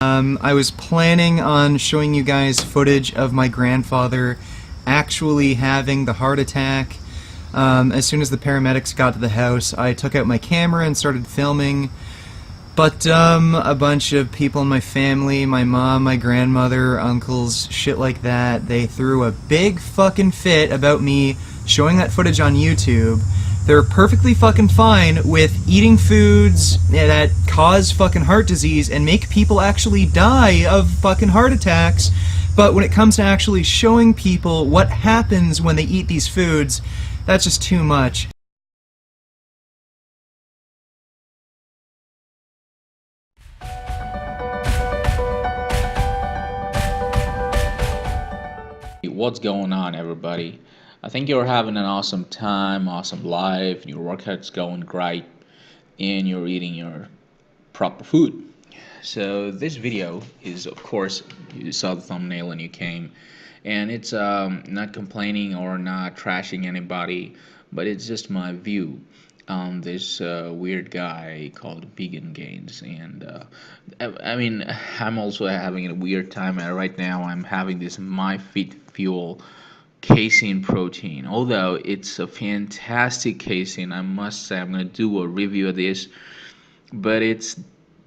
I was planning on showing you guys footage of my grandfather actually having the heart attack. As soon as the paramedics got to the house, I took out my camera and started filming. But a bunch of people in my family, my mom, my grandmother, uncles, shit like that, they threw a big fucking fit about me showing that footage on YouTube. They're perfectly fucking fine with eating foods that cause fucking heart disease and make people actually die of fucking heart attacks. But when it comes to actually showing people what happens when they eat these foods, that's just too much. What's going on, everybody? I think you're having an awesome time, awesome life, your workout's going great, and you're eating your proper food. So this video is, of course, you saw the thumbnail and you came, and it's not complaining or not trashing anybody, but it's just my view on this weird guy called Vegan Gains. And I mean, I'm also having a weird time right now. I'm having this My Fit Fuel casein protein. Although it's a fantastic casein, I must say, I'm going to do a review of this, but it's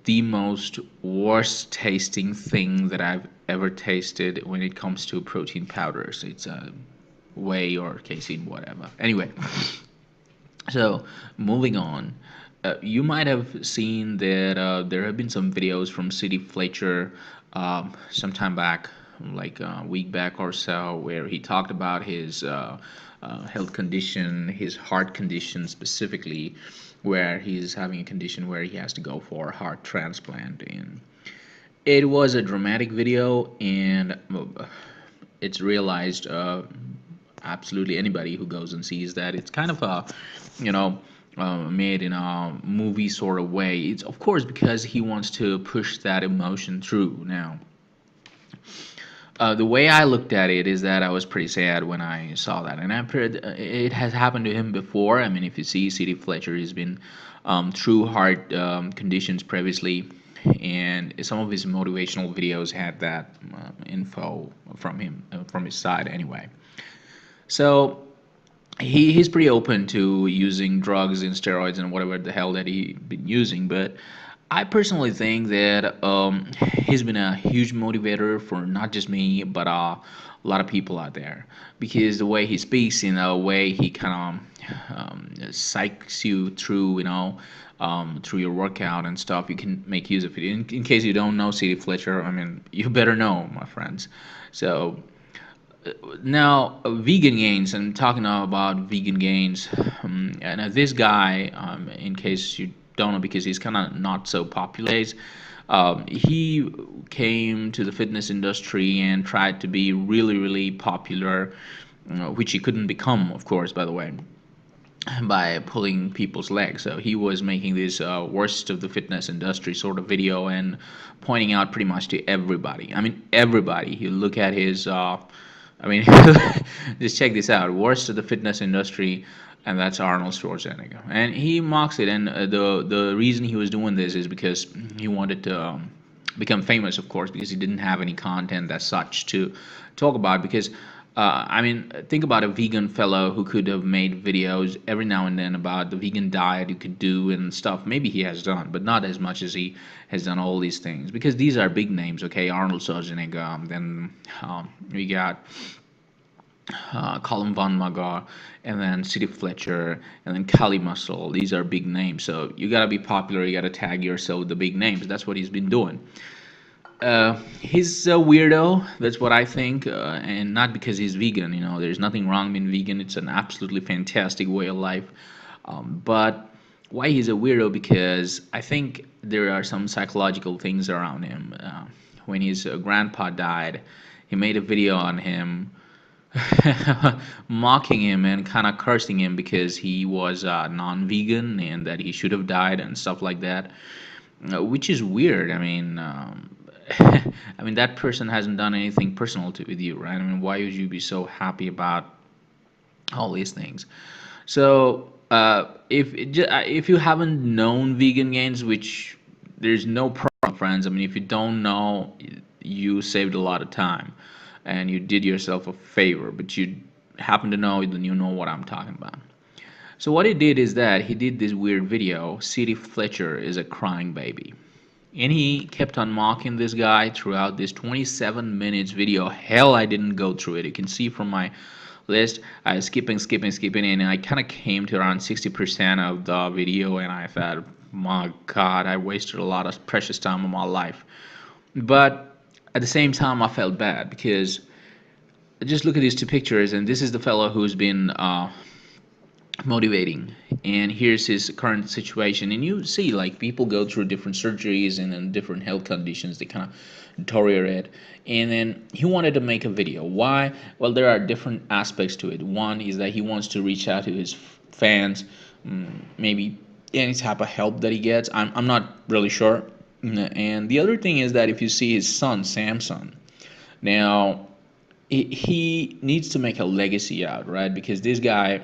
the most worst tasting thing that I've ever tasted when it comes to protein powders. It's a whey or casein, whatever. Anyway, so moving on, you might have seen that there have been some videos from CT Fletcher sometime back, like a week back or so, where he talked about his health condition, his heart condition specifically, where he's having a condition where he has to go for a heart transplant. And it was a dramatic video, and it's realized absolutely anybody who goes and sees that it's kind of a, you know, made in a movie sort of way. It's of course because he wants to push that emotion through. Now, the way I looked at it is that I was pretty sad when I saw that, and it has happened to him before. I mean, if you see CT Fletcher, he's been through heart conditions previously, and some of his motivational videos had that info from him, from his side anyway. So he's pretty open to using drugs and steroids and whatever the hell that he been using, but I personally think that he's been a huge motivator for not just me, but a lot of people out there. Because the way he speaks, in a way he kind of psychs you through, through your workout and stuff. You can make use of it. In case you don't know CT Fletcher, I mean, you better know, my friends. So now, vegan gains. I'm talking now about vegan gains. And this guy, in case you don't know, because he's kind of not so popular, he came to the fitness industry and tried to be really, really popular, which he couldn't become, of course, by the way, by pulling people's legs. So he was making this worst of the fitness industry sort of video and pointing out pretty much to everybody. I mean, everybody. You look at his, I mean, just check this out. Worst of the fitness industry, and that's Arnold Schwarzenegger. And he mocks it. And the reason he was doing this is because he wanted to become famous, of course, because he didn't have any content as such to talk about. Because I mean, think about a vegan fellow who could have made videos every now and then about the vegan diet you could do and stuff. Maybe he has done, but not as much as he has done all these things. Because these are big names, okay? Arnold Schwarzenegger, then we got Colin Von Magar, and then CT Fletcher, and then Kali Muscle. These are big names, so you gotta be popular. You gotta tag yourself with the big names. That's what he's been doing. He's a weirdo. That's what I think, and not because he's vegan. You know, there's nothing wrong being vegan. It's an absolutely fantastic way of life. But why he's a weirdo? Because I think there are some psychological things around him. When his grandpa died, he made a video on him mocking him and kind of cursing him because he was non-vegan and that he should have died and stuff like that, which is weird. I mean, I mean that person hasn't done anything personal with you, right? I mean, why would you be so happy about all these things? So if you haven't known vegan gains, which there's no problem friends. I mean, if you don't know, you saved a lot of time, and you did yourself a favor. But you happen to know, then you know what I'm talking about. So what he did is that he did this weird video. CT Fletcher is a crying baby. And he kept on mocking this guy throughout this 27 minutes video. Hell, I didn't go through it. You can see from my list, I was skipping, and I kind of came to around 60% of the video, and I thought, my God, I wasted a lot of precious time of my life. But at the same time, I felt bad because just look at these two pictures, and this is the fellow who's been motivating, and here's his current situation. And you see, like, people go through different surgeries and then different health conditions, they kind of deteriorate. And then he wanted to make a video. Why? Well, there are different aspects to it. One is that he wants to reach out to his fans, maybe any type of help that he gets. I'm not really sure. And the other thing is that if you see his son Samson, now he needs to make a legacy out, right? Because this guy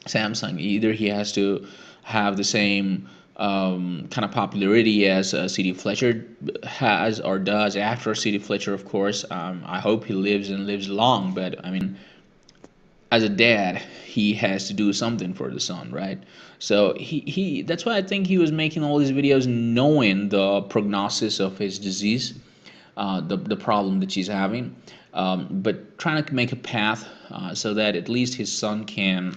Samsung, either he has to have the same kind of popularity as CT Fletcher has or does after CT Fletcher, of course. I hope he lives and lives long, but I mean, as a dad, he has to do something for the son, right? So he that's why I think he was making all these videos knowing the prognosis of his disease, the problem that she's having, but trying to make a path so that at least his son can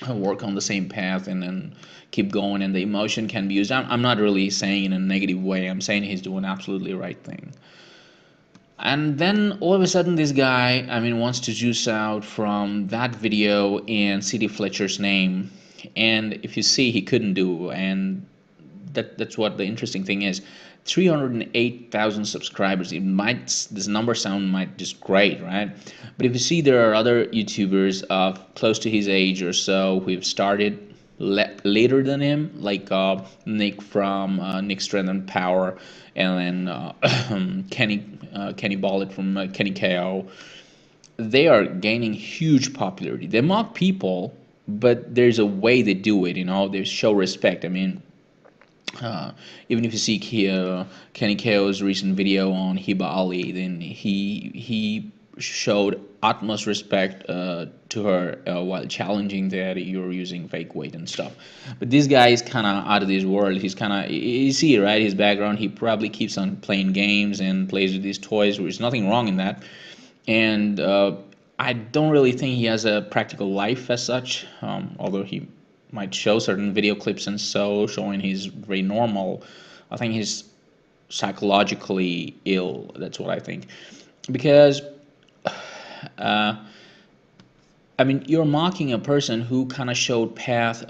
work on the same path and then keep going, and the emotion can be used. I'm not really saying in a negative way. I'm saying he's doing absolutely the right thing. And then all of a sudden, this guy, I mean, wants to juice out from that video and CT Fletcher's name. And if you see, he couldn't do. And that's what the interesting thing is. 308,000 subscribers. It might, this number sound might just great, right? But if you see, there are other YouTubers of close to his age or so who've started later than him, like Nick from Nick Strength and Power, and then Kenny Bollet from Kenny KO. They are gaining huge popularity. They mock people, but there's a way they do it. You know, they show respect. I mean, even if you see Kenny Ko's recent video on Hiba Ali, then he showed utmost respect to her while challenging that you're using fake weight and stuff. But this guy is kind of out of this world. He's kind of, you see, right? His background, he probably keeps on playing games and plays with these toys. There's nothing wrong in that. And I don't really think he has a practical life as such, although he might show certain video clips and so showing he's very normal. I think he's psychologically ill. That's what I think. Because I mean, you're mocking a person who kind of showed path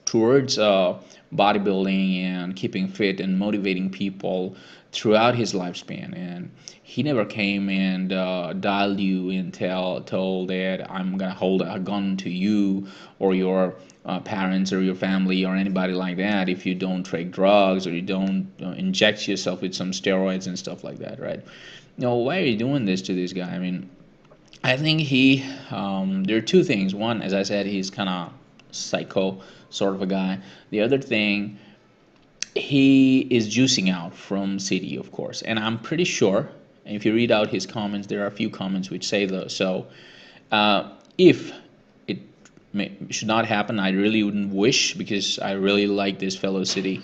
towards bodybuilding and keeping fit and motivating people throughout his lifespan, and he never came and dialed you and told that I'm gonna hold a gun to you or your parents or your family or anybody like that if you don't take drugs or you don't inject yourself with some steroids and stuff like that, right? No, why are you doing this to this guy? I mean, I think there are two things. One, as I said, he's kind of psycho sort of a guy. The other thing, he is juicing out from CD, of course. And I'm pretty sure, and if you read out his comments, there are a few comments which say so. If it should not happen, I really wouldn't wish, because I really like this fellow City.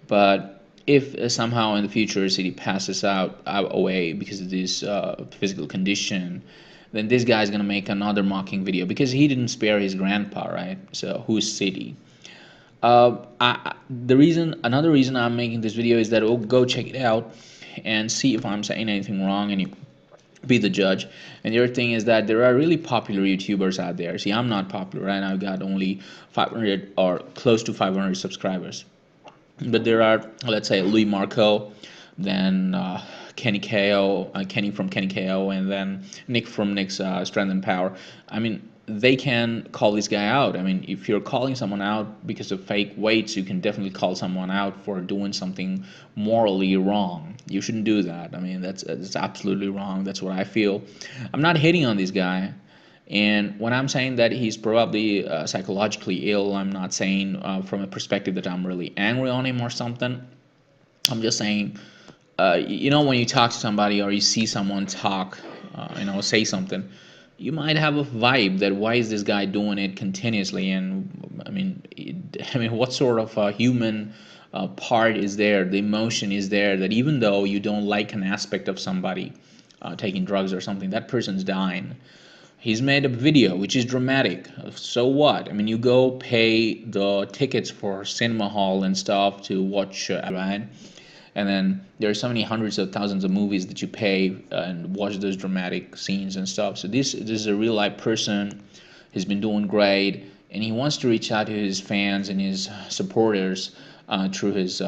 But if somehow in the future City passes out away because of this physical condition, then this guy's gonna make another mocking video because he didn't spare his grandpa, right? So who's City? Another reason I'm making this video is that we'll go check it out and see if I'm saying anything wrong, and you be the judge. And the other thing is that there are really popular YouTubers out there. See, I'm not popular, right? I've got only 500 or close to 500 subscribers. But there are, let's say, Louis Marco, then Kenny KO, Kenny from Kenny KO, and then Nick from Nick's Strength and Power. I mean, they can call this guy out. I mean, if you're calling someone out because of fake weights, you can definitely call someone out for doing something morally wrong. You shouldn't do that. I mean, that's absolutely wrong. That's what I feel. I'm not hating on this guy. And when I'm saying that he's probably psychologically ill, I'm not saying from a perspective that I'm really angry on him or something. I'm just saying, when you talk to somebody or you see someone talk, say something, you might have a vibe that why is this guy doing it continuously? And I mean, what sort of human part is there? The emotion is there that even though you don't like an aspect of somebody taking drugs or something, that person's dying. He's made a video which is dramatic. So what? I mean, you go pay the tickets for cinema hall and stuff to watch, right? And then there are so many hundreds of thousands of movies that you pay and watch those dramatic scenes and stuff. So this is a real life person. He's been doing great, and he wants to reach out to his fans and his supporters through his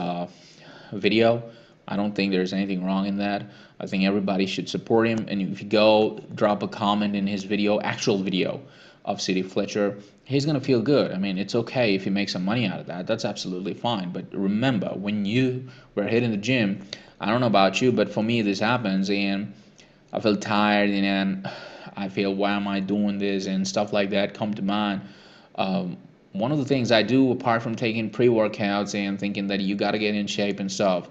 video. I don't think there's anything wrong in that. I think everybody should support him. And if you go drop a comment in his video, actual video of CT Fletcher, he's gonna feel good. I mean, it's okay if you make some money out of that. That's absolutely fine. But remember, when you were hitting the gym, I don't know about you, but for me this happens, and I feel tired, and I feel why am I doing this and stuff like that come to mind. Um, One of the things I do, apart from taking pre-workouts and thinking that you got to get in shape and stuff,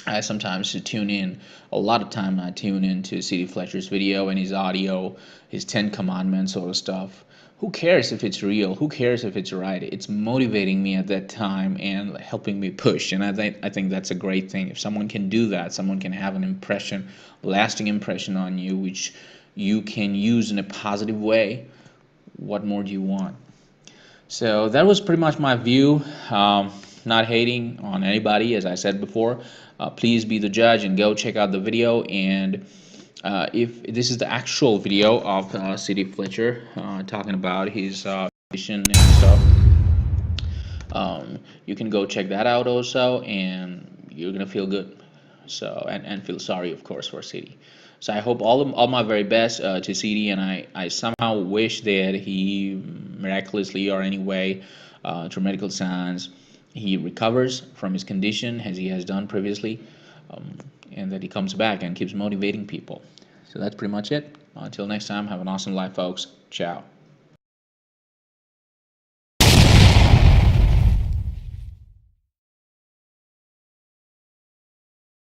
I sometimes to tune in. A lot of time I tune into CT Fletcher's video and his audio, his 10 commandments sort of stuff. Who cares if it's real? Who cares if it's right? It's motivating me at that time and helping me push. And I think that's a great thing. If someone can do that, someone can have an impression, lasting impression on you, which you can use in a positive way. What more do you want? So that was pretty much my view. Not hating on anybody, as I said before. Please be the judge and go check out the video. And if this is the actual video of CT Fletcher talking about his vision and stuff, you can go check that out also, and you're gonna feel good. So and feel sorry, of course, for CD. So I hope all my very best to CD, and I somehow wish that he miraculously or anyway through medical science he recovers from his condition as he has done previously, um, and that he comes back and keeps motivating people. So that's pretty much it. Until next time, have an awesome life, folks. Ciao.